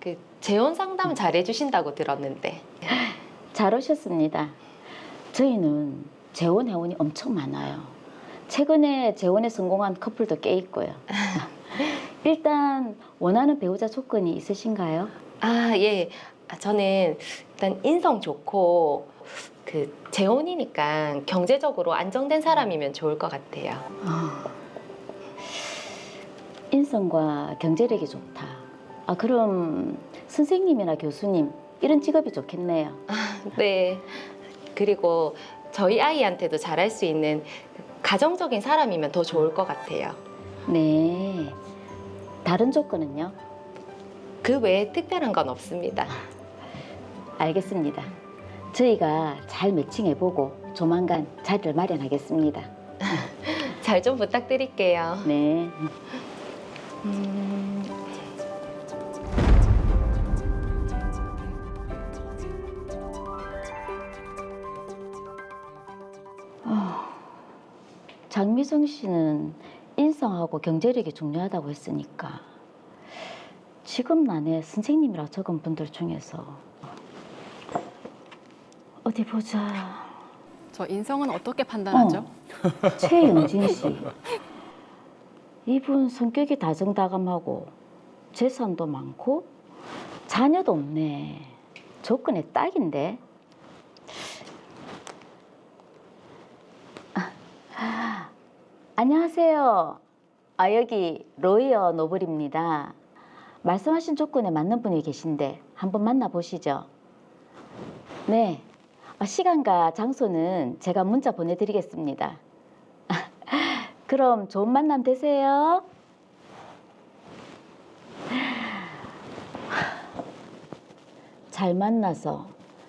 그 재혼 상담 잘 해주신다고 들었는데. 잘 오셨습니다. 저희는 재혼 회원이 엄청 많아요. 최근에 재혼에 성공한 커플도 꽤 있고요. 일단 원하는 배우자 조건이 있으신가요? 아, 예. 저는 일단 인성 좋고 그 재혼이니까 경제적으로 안정된 사람이면 좋을 것 같아요. 인성과 경제력이 좋다. 그럼 선생님이나 교수님 이런 직업이 좋겠네요. 네. 그리고 저희 아이한테도 잘할 수 있는 가정적인 사람이면 더 좋을 것 같아요. 네. 다른 조건은요? 그 외에 특별한 건 없습니다. 알겠습니다. 저희가 잘 매칭해보고 조만간 자리를 마련하겠습니다. 잘 좀 부탁드릴게요. 네. 장미성 씨는 인성하고 경제력이 중요하다고 했으니까 지금 난에 선생님이라고 적은 분들 중에서 어디 보자. 저 인성은 어떻게 판단하죠? 최영진 씨. 이분 성격이 다정다감하고 재산도 많고 자녀도 없네. 조건에 딱인데. 안녕하세요. 여기 로이어 노블입니다. 말씀하신 조건에 맞는 분이 계신데 한번 만나보시죠. 네. 시간과 장소는 제가 문자 보내드리겠습니다. 그럼 좋은 만남 되세요. 잘 만나서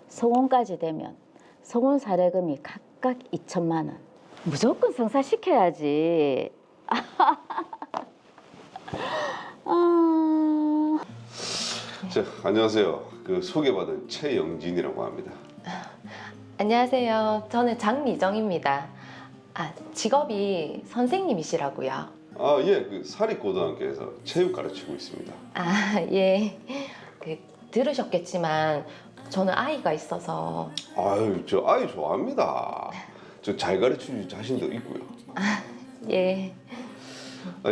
성혼까지 되면 성혼 사례금이 각각 2천만 원. 무조건 성사시켜야지. 안녕하세요. 그 소개받은 최영진이라고 합니다. 안녕하세요. 저는 장미정입니다. 직업이 선생님이시라고요. 예, 그 사립고등학교에서 체육 가르치고 있습니다. 예. 들으셨겠지만 저는 아이가 있어서. 아유, 저 아이 좋아합니다. 저 잘 가르칠 자신도 있고요. 예.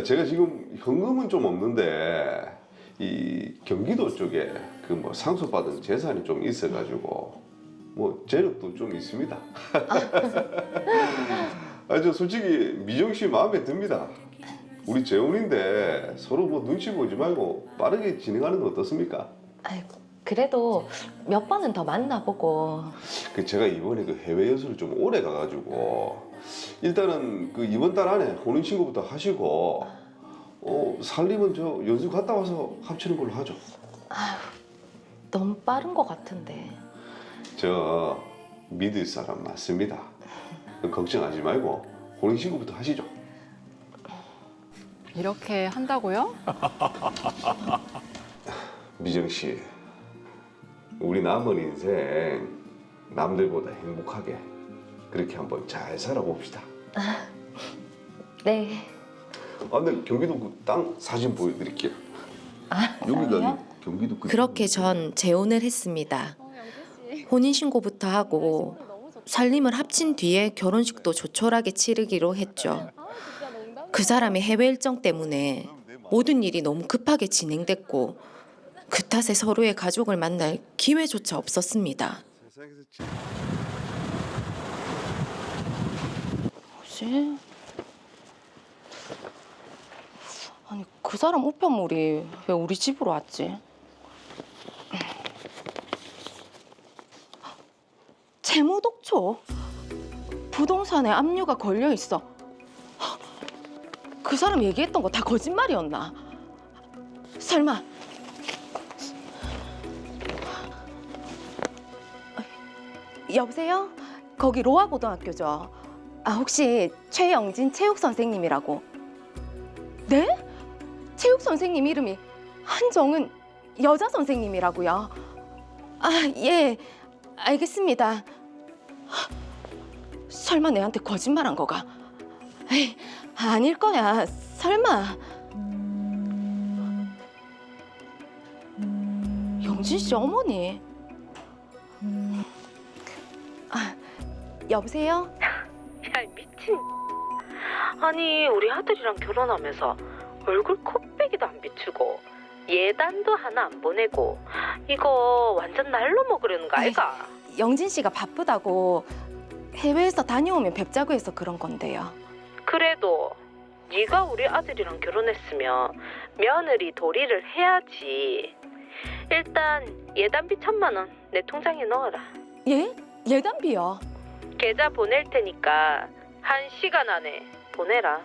제가 지금 현금은 좀 없는데 이 경기도 쪽에 그 뭐 상속받은 재산이 좀 있어가지고 뭐 재력도 좀 있습니다. 저 솔직히 미정 씨 마음에 듭니다. 우리 재혼인데 서로 뭐 눈치 보지 말고 빠르게 진행하는 거 어떻습니까? 그래도 몇 번은 더 만나보고. 제가 이번에 그 해외 여수를 좀 오래 가가지고 일단은 그 이번 달 안에 혼인신고부터 하시고 살림은 저 연수 갔다 와서 합치는 걸로 하죠. 너무 빠른 것 같은데. 저 믿을 사람 맞습니다. 걱정하지 말고 혼인신고부터 하시죠. 이렇게 한다고요? 미정 씨, 우리 남은 인생 남들보다 행복하게 그렇게 한번 잘 살아봅시다. 네. 근데 경기도 그 땅 사진 보여드릴게요. 여기가 이 경기도 그. 그렇게 전 재혼을 했습니다. 혼인신고부터 하고 살림을 합친 뒤에 결혼식도 조촐하게 치르기로 했죠. 그 사람의 해외 일정 때문에 모든 일이 너무 급하게 진행됐고 그 탓에 서로의 가족을 만날 기회조차 없었습니다. 뭐지? 아니 그 사람 우편물이 왜 우리 집으로 왔지? 채무독초? 부동산에 압류가 걸려 있어. 그 사람 얘기했던 거 다 거짓말이었나? 설마 여보세요? 거기 로아 고등학교죠? 혹시 최영진 체육 선생님이라고? 네? 체육 선생님 이름이 한정은 여자 선생님이라고요? 예, 알겠습니다. 설마 내한테 거짓말한 거가? 에이, 아닐 거야. 설마. 영진 씨 어머니. 여보세요? 야, 미친. 아니, 우리 아들이랑 결혼하면서 얼굴 콧배기도 안 비추고 예단도 하나 안 보내고 이거 완전 날로 먹으려는 거 아이가? 영진 씨가 바쁘다고 해외에서 다녀오면 뵙자고 해서 그런 건데요. 그래도 네가 우리 아들이랑 결혼했으면 며느리 도리를 해야지. 일단 예단비 1,000만 원 내 통장에 넣어라. 예? 예단비요? 계좌 보낼 테니까 1시간 안에 보내라.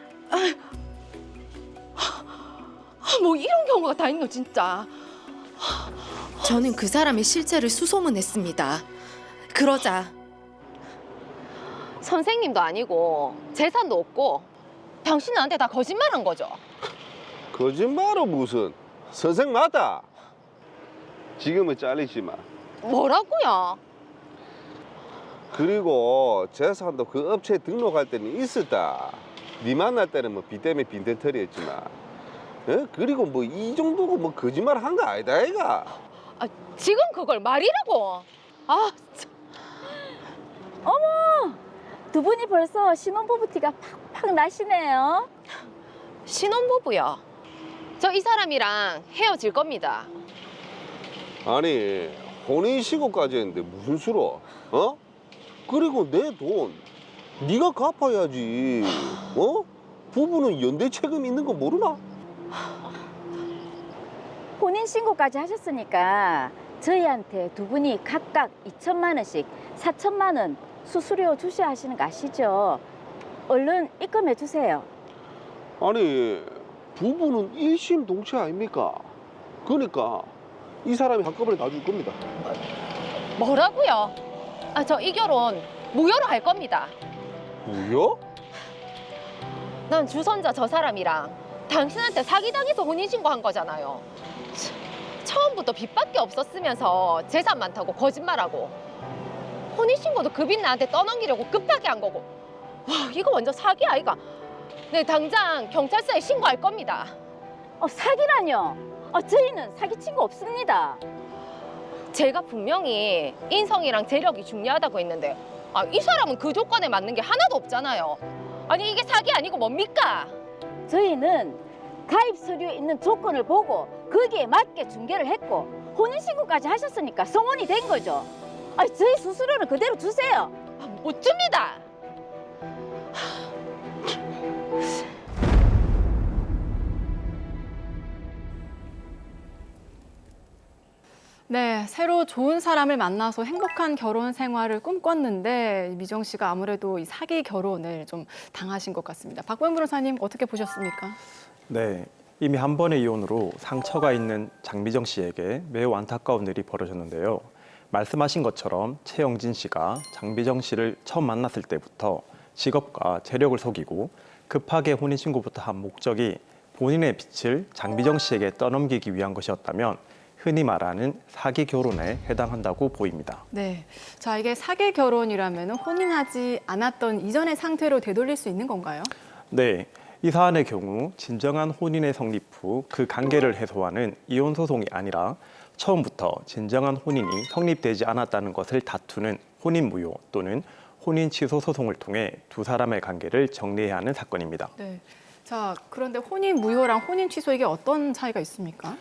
뭐 이런 경우가 다 있노 진짜. 저는 그 사람의 실체를 수소문했습니다. 그러자 선생님도 아니고 재산도 없고 당신 나한테 다 거짓말한 거죠. 거짓말은 무슨? 선생 맞다. 지금은 잘리지 마. 뭐라고요? 그리고 재산도 그 업체에 등록할 때는 있었다. 네 만날 때는 뭐 비 때문에 빈대털이었지만, 어? 그리고 뭐 이 정도고 뭐 거짓말 한 거 아니다 아이가. 지금 그걸 말이라고? 두 분이 벌써 신혼부부 티가 팍팍 나시네요. 신혼부부요. 저 이 사람이랑 헤어질 겁니다. 아니 혼인신고까지 했는데 무슨 수로? 어? 그리고 내 돈 네가 갚아야지. 어? 부부는 연대 책임 있는 거 모르나? 혼인신고까지 하셨으니까 저희한테 두 분이 각각 2천만 원씩 4천만 원 수수료 주셔야 하시는 거 아시죠? 얼른 입금해 주세요. 아니 부부는 일심동체 아닙니까? 그러니까 이 사람이 한꺼번에 다 줄 겁니다. 뭐라고요? 저 이 결혼 무효로 할 겁니다. 뭐요? 난 주선자 저 사람이랑 당신한테 사기당해서 혼인신고한 거잖아요. 처음부터 빚밖에 없었으면서 재산 많다고 거짓말하고 혼인신고도 그 빚 나한테 떠넘기려고 급하게 한 거고. 와, 이거 완전 사기 아이가. 네, 당장 경찰서에 신고할 겁니다. 사기라뇨? 저희는 사기친 거 없습니다. 제가 분명히 인성이랑 재력이 중요하다고 했는데 이 사람은 그 조건에 맞는 게 하나도 없잖아요. 아니 이게 사기 아니고 뭡니까? 저희는 가입 서류에 있는 조건을 보고 거기에 맞게 중개를 했고 혼인신고까지 하셨으니까 성혼이 된 거죠. 저희 수수료는 그대로 주세요. 못 줍니다. 네, 새로 좋은 사람을 만나서 행복한 결혼 생활을 꿈꿨는데 미정 씨가 아무래도 이 사기 결혼을 좀 당하신 것 같습니다. 박보영 변호사님 어떻게 보셨습니까? 네, 이미 한 번의 이혼으로 상처가 있는 장미정 씨에게 매우 안타까운 일이 벌어졌는데요. 말씀하신 것처럼 최영진 씨가 장미정 씨를 처음 만났을 때부터 직업과 재력을 속이고 급하게 혼인신고부터 한 목적이 본인의 빚을 장미정 씨에게 떠넘기기 위한 것이었다면 흔히 말하는 사기 결혼에 해당한다고 보입니다. 네, 자 이게 사기 결혼이라면 혼인하지 않았던 이전의 상태로 되돌릴 수 있는 건가요? 네, 이 사안의 경우 진정한 혼인의 성립 후 그 관계를 해소하는 이혼 소송이 아니라 처음부터 진정한 혼인이 성립되지 않았다는 것을 다투는 혼인 무효 또는 혼인 취소 소송을 통해 두 사람의 관계를 정리해야 하는 사건입니다. 네. 자 그런데 혼인 무효랑 혼인 취소 이게 어떤 차이가 있습니까?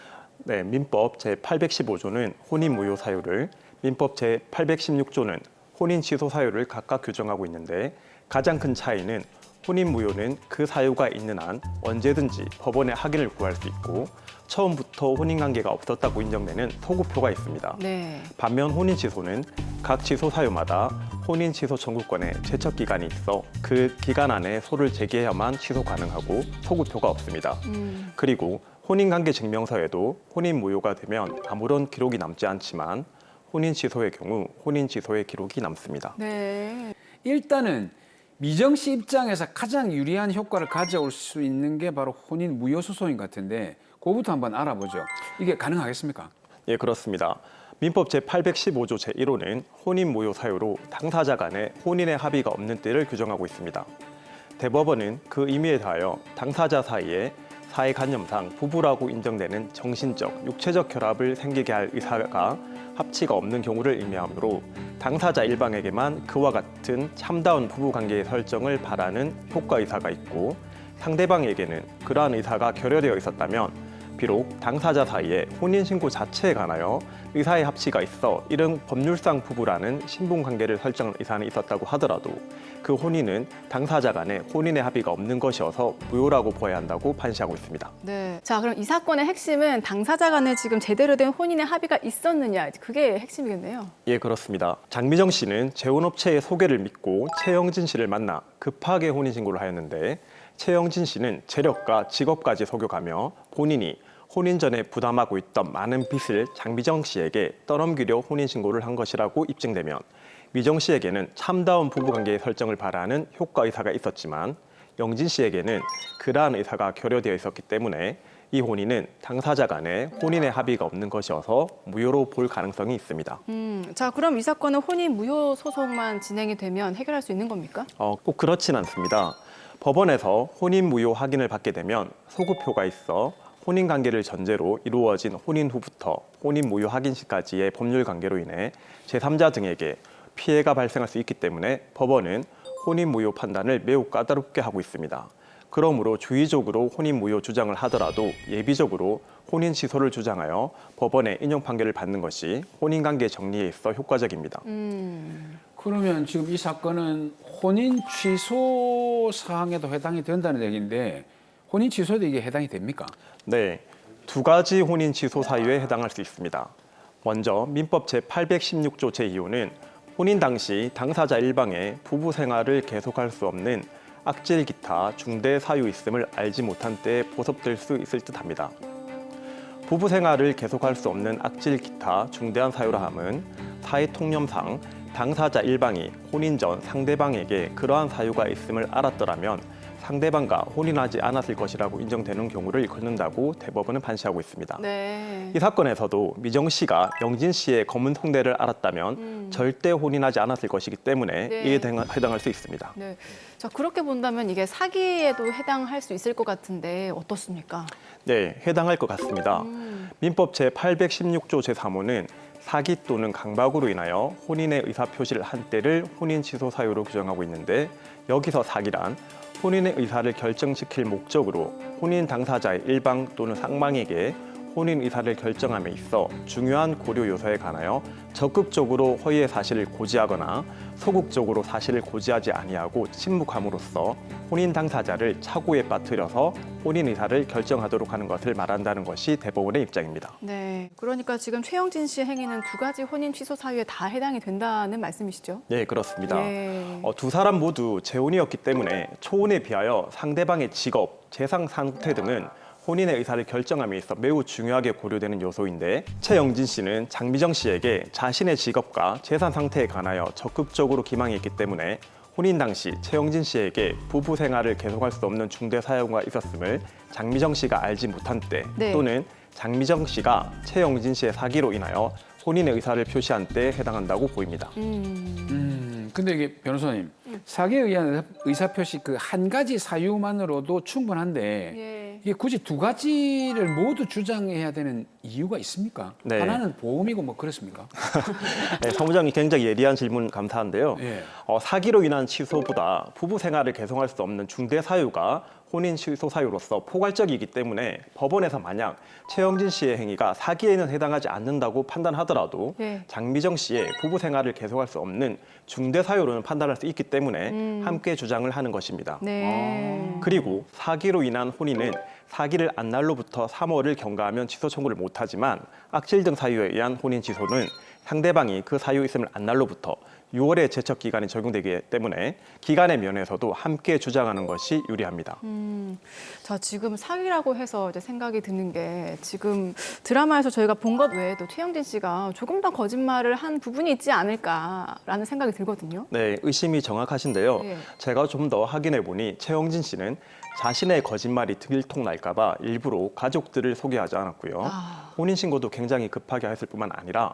네, 민법 제815조는 혼인 무효 사유를, 민법 제816조는 혼인 취소 사유를 각각 규정하고 있는데 가장 큰 차이는 혼인 무효는 그 사유가 있는 한 언제든지 법원에 확인을 구할 수 있고 처음부터 혼인 관계가 없었다고 인정되는 소구표가 있습니다. 네. 반면 혼인 취소는 각 취소 사유마다 혼인 취소 청구권에 제척 기간이 있어 그 기간 안에 소를 제기해야만 취소 가능하고 소구표가 없습니다. 그리고 혼인관계 증명서에도 혼인 무효가 되면 아무런 기록이 남지 않지만 혼인 취소의 경우 혼인 취소의 기록이 남습니다. 네. 일단은 미정 씨 입장에서 가장 유리한 효과를 가져올 수 있는 게 바로 혼인 무효 소송인 것 같은데 그거부터 한번 알아보죠. 이게 가능하겠습니까? 예, 그렇습니다. 민법 제815조 제1호는 혼인 무효 사유로 당사자 간에 혼인의 합의가 없는 때를 규정하고 있습니다. 대법원은 그 의미에 대하여 당사자 사이에 사회관념상 부부라고 인정되는 정신적, 육체적 결합을 생기게 할 의사가 합치가 없는 경우를 의미하므로 당사자 일방에게만 그와 같은 참다운 부부관계의 설정을 바라는 효과 의사가 있고 상대방에게는 그러한 의사가 결여되어 있었다면 비록 당사자 사이에 혼인신고 자체에 관하여 의사의 합치가 있어 이런 법률상 부부라는 신분관계를 설정한 의사는 있었다고 하더라도 그 혼인은 당사자 간에 혼인의 합의가 없는 것이어서 무효라고 보아야 한다고 판시하고 있습니다. 네. 자, 그럼 이 사건의 핵심은 당사자 간에 지금 제대로 된 혼인의 합의가 있었느냐, 그게 핵심이겠네요. 예, 그렇습니다. 장미정 씨는 재혼업체의 소개를 믿고 최영진 씨를 만나 급하게 혼인신고를 하였는데 최영진 씨는 재력과 직업까지 속여가며 본인이 혼인 전에 부담하고 있던 많은 빚을 장미정 씨에게 떠넘기려 혼인신고를 한 것이라고 입증되면 미정 씨에게는 참다운 부부관계의 설정을 바라는 효과 의사가 있었지만 영진 씨에게는 그러한 의사가 결여되어 있었기 때문에 이 혼인은 당사자 간에 혼인의 합의가 없는 것이어서 무효로 볼 가능성이 있습니다. 자, 그럼 이 사건은 혼인 무효 소송만 진행이 되면 해결할 수 있는 겁니까? 꼭 그렇진 않습니다. 법원에서 혼인 무효 확인을 받게 되면 소급표가 있어 혼인 관계를 전제로 이루어진 혼인 후부터 혼인 무효 확인 시까지의 법률 관계로 인해 제3자 등에게 피해가 발생할 수 있기 때문에 법원은 혼인 무효 판단을 매우 까다롭게 하고 있습니다. 그러므로 주의적으로 혼인 무효 주장을 하더라도 예비적으로 혼인 취소를 주장하여 법원의 인용 판결을 받는 것이 혼인 관계 정리에 있어 효과적입니다. 그러면 지금 이 사건은 혼인 취소 사항에도 해당이 된다는 얘기인데 혼인 취소에도 이게 해당이 됩니까? 네, 두 가지 혼인 취소 사유에 해당할 수 있습니다. 먼저 민법 제816조 제2호는 혼인 당시 당사자 일방의 부부 생활을 계속할 수 없는 악질 기타 중대 사유 있음을 알지 못한 때에 보섭될 수 있을 듯합니다. 부부 생활을 계속할 수 없는 악질 기타 중대한 사유라 함은 사회 통념상 당사자 일방이 혼인 전 상대방에게 그러한 사유가 있음을 알았더라면 상대방과 혼인하지 않았을 것이라고 인정되는 경우를 일컫는다고 대법원은 판시하고 있습니다. 네. 이 사건에서도 미정 씨가 영진 씨의 검은 통대를 알았다면 절대 혼인하지 않았을 것이기 때문에 네. 이에 해당할 수 있습니다. 네. 자, 그렇게 본다면 이게 사기에도 해당할 수 있을 것 같은데 어떻습니까? 네, 해당할 것 같습니다. 민법 제816조 제3호는 사기 또는 강박으로 인하여 혼인의 의사 표시를 한 때를 혼인 취소 사유로 규정하고 있는데 여기서 사기란 혼인의 의사를 결정시킬 목적으로 혼인 당사자의 일방 또는 상방에게 혼인 의사를 결정함에 있어 중요한 고려 요소에 관하여 적극적으로 허위의 사실을 고지하거나 소극적으로 사실을 고지하지 아니하고 침묵함으로써 혼인 당사자를 착오에 빠뜨려서 혼인 의사를 결정하도록 하는 것을 말한다는 것이 대법원의 입장입니다. 네. 그러니까 지금 최영진 씨의 행위는 두 가지 혼인 취소 사유에 다 해당이 된다는 말씀이시죠? 네, 그렇습니다. 예. 두 사람 모두 재혼이었기 때문에 초혼에 비하여 상대방의 직업, 재산 상태 등은 혼인의 의사를 결정함에 있어 매우 중요하게 고려되는 요소인데 최영진 씨는 장미정 씨에게 자신의 직업과 재산 상태에 관하여 적극적으로 기망했기 때문에 혼인 당시 최영진 씨에게 부부 생활을 계속할 수 없는 중대 사유가 있었음을 장미정 씨가 알지 못한 때 네. 또는 장미정 씨가 최영진 씨의 사기로 인하여 혼인의 의사를 표시한 때에 해당한다고 보입니다. 근데 이게 변호사님 사기에 의한 의사표시 그 한 가지 사유만으로도 충분한데 예. 이게 굳이 두 가지를 모두 주장해야 되는 이유가 있습니까? 네. 하나는 보험이고 뭐 그렇습니까? 네, 사무장님 굉장히 예리한 질문 감사한데요. 예. 사기로 인한 취소보다 부부 생활을 계속할 수 없는 중대 사유가 혼인 취소 사유로서 포괄적이기 때문에 법원에서 만약 최영진 씨의 행위가 사기에는 해당하지 않는다고 판단하더라도 네. 장미정 씨의 부부 생활을 계속할 수 없는 중대 사유로는 판단할 수 있기 때문에 함께 주장을 하는 것입니다. 네. 그리고 사기로 인한 혼인은 사기를 안 날로부터 3월을 경과하면 취소 청구를 못하지만 악질 등 사유에 의한 혼인 취소는 상대방이 그 사유 있음을 안 날로부터 6월의 제척 기간이 적용되기 때문에 기간의 면에서도 함께 주장하는 것이 유리합니다. 자, 지금 사기라고 해서 이제 생각이 드는 게 지금 드라마에서 저희가 본 것 외에도 최영진 씨가 조금 더 거짓말을 한 부분이 있지 않을까라는 생각이 들거든요. 네, 의심이 정확하신데요. 네. 제가 좀 더 확인해 보니 최영진 씨는 자신의 거짓말이 들통날까 봐 일부러 가족들을 소개하지 않았고요. 혼인신고도 굉장히 급하게 했을 뿐만 아니라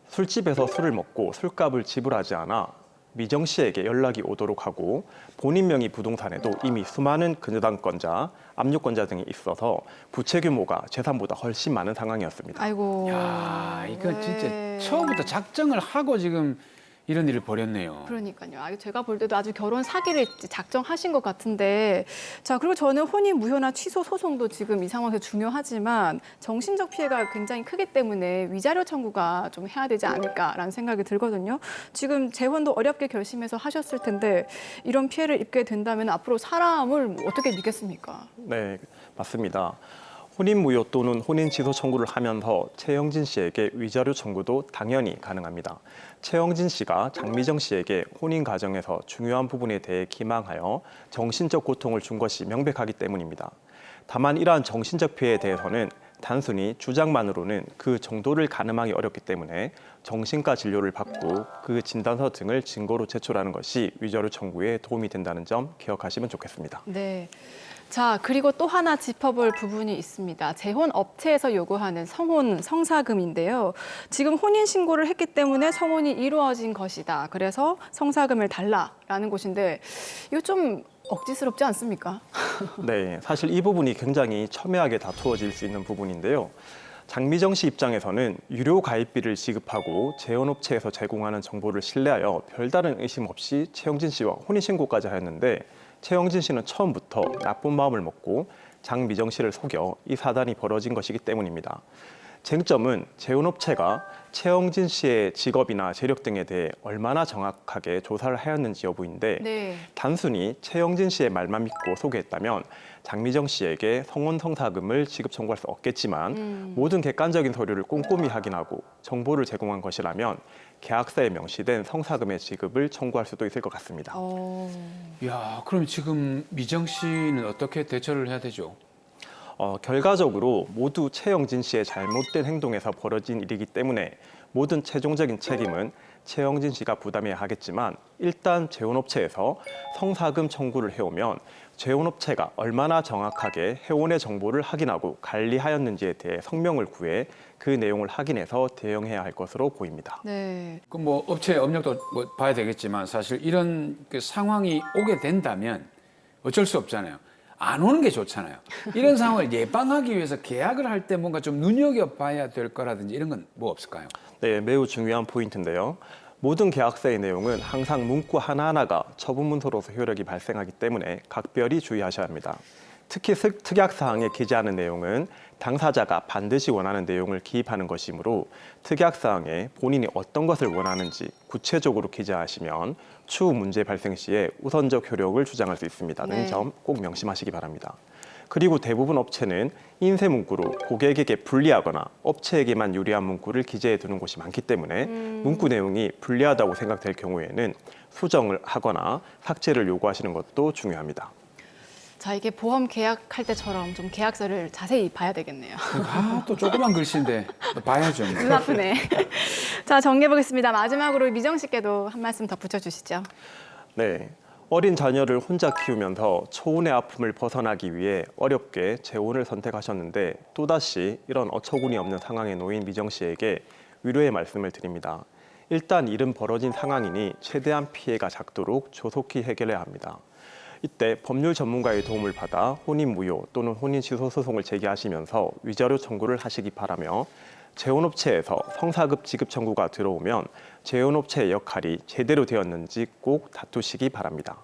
술집에서 술을 먹고 술값을 지불하지 않아 미정 씨에게 연락이 오도록 하고 본인 명의 부동산에도 이미 수많은 근저당권자, 압류권자 등이 있어서 부채 규모가 재산보다 훨씬 많은 상황이었습니다. 아이고. 야, 이거 네. 진짜 처음부터 작정을 하고 지금 이런 일을 벌였네요. 그러니까요. 제가 볼 때도 아주 결혼 사기를 작정하신 것 같은데, 자, 그리고 저는 혼인 무효나 취소 소송도 지금 이 상황에서 중요하지만 정신적 피해가 굉장히 크기 때문에 위자료 청구가 좀 해야 되지 않을까라는 생각이 들거든요. 지금 재혼도 어렵게 결심해서 하셨을 텐데 이런 피해를 입게 된다면 앞으로 사람을 어떻게 믿겠습니까? 네, 맞습니다. 혼인 무효 또는 혼인 취소 청구를 하면서 최영진 씨에게 위자료 청구도 당연히 가능합니다. 최영진 씨가 장미정 씨에게 혼인 과정에서 중요한 부분에 대해 기망하여 정신적 고통을 준 것이 명백하기 때문입니다. 다만 이러한 정신적 피해에 대해서는 단순히 주장만으로는 그 정도를 가늠하기 어렵기 때문에 정신과 진료를 받고 그 진단서 등을 증거로 제출하는 것이 위자료 청구에 도움이 된다는 점 기억하시면 좋겠습니다. 네. 자, 그리고 또 하나 짚어볼 부분이 있습니다. 재혼 업체에서 요구하는 성혼 성사금인데요. 지금 혼인 신고를 했기 때문에 성혼이 이루어진 것이다. 그래서 성사금을 달라라는 곳인데 이거 좀 억지스럽지 않습니까? 네, 사실 이 부분이 굉장히 첨예하게 다투어질 수 있는 부분인데요. 장미정 씨 입장에서는 유료 가입비를 지급하고 재혼업체에서 제공하는 정보를 신뢰하여 별다른 의심 없이 최영진 씨와 혼인신고까지 하였는데 최영진 씨는 처음부터 나쁜 마음을 먹고 장미정 씨를 속여 이 사단이 벌어진 것이기 때문입니다. 쟁점은 재혼업체가 최영진 씨의 직업이나 재력 등에 대해 얼마나 정확하게 조사를 하였는지 여부인데 네. 단순히 최영진 씨의 말만 믿고 소개했다면 장미정 씨에게 성혼 성사금을 지급 청구할 수 없겠지만 모든 객관적인 서류를 꼼꼼히 확인하고 정보를 제공한 것이라면 계약서에 명시된 성사금의 지급을 청구할 수도 있을 것 같습니다. 야, 그럼 지금 미정 씨는 어떻게 대처를 해야 되죠? 결과적으로 모두 최영진 씨의 잘못된 행동에서 벌어진 일이기 때문에 모든 최종적인 책임은 최영진 씨가 부담해야 하겠지만 일단 재혼업체에서 성사금 청구를 해오면 재혼업체가 얼마나 정확하게 해혼의 정보를 확인하고 관리하였는지에 대해 성명을 구해 그 내용을 확인해서 대응해야 할 것으로 보입니다. 네. 그 뭐 업체 업력도 뭐 봐야 되겠지만 사실 이런 그 상황이 오게 된다면 어쩔 수 없잖아요. 안 오는 게 좋잖아요. 이런 상황을 예방하기 위해서 계약을 할 때 뭔가 좀 눈여겨봐야 될 거라든지 이런 건 뭐 없을까요? 네, 매우 중요한 포인트인데요. 모든 계약서의 내용은 항상 문구 하나하나가 처분문서로서 효력이 발생하기 때문에 각별히 주의하셔야 합니다. 특히 특약사항에 기재하는 내용은 당사자가 반드시 원하는 내용을 기입하는 것이므로 특약사항에 본인이 어떤 것을 원하는지 구체적으로 기재하시면 추후 문제 발생 시에 우선적 효력을 주장할 수 있습니다. 네. 점 꼭 명심하시기 바랍니다. 그리고 대부분 업체는 인쇄 문구로 고객에게 불리하거나 업체에게만 유리한 문구를 기재해 두는 곳이 많기 때문에 문구 내용이 불리하다고 생각될 경우에는 수정을 하거나 삭제를 요구하시는 것도 중요합니다. 자, 이게 보험 계약할 때처럼 좀 계약서를 자세히 봐야 되겠네요. 또 조그만 글씨인데 봐야죠. 눈 아프네. 자, 정리해 보겠습니다. 마지막으로 미정 씨께도 한 말씀 덧붙여 주시죠. 네. 어린 자녀를 혼자 키우면서 초혼의 아픔을 벗어나기 위해 어렵게 재혼을 선택하셨는데 또다시 이런 어처구니 없는 상황에 놓인 미정 씨에게 위로의 말씀을 드립니다. 일단 일은 벌어진 상황이니 최대한 피해가 작도록 조속히 해결해야 합니다. 이때 법률 전문가의 도움을 받아 혼인 무효 또는 혼인 취소 소송을 제기하시면서 위자료 청구를 하시기 바라며 재혼업체에서 성사금 지급 청구가 들어오면 재혼업체의 역할이 제대로 되었는지 꼭 다투시기 바랍니다.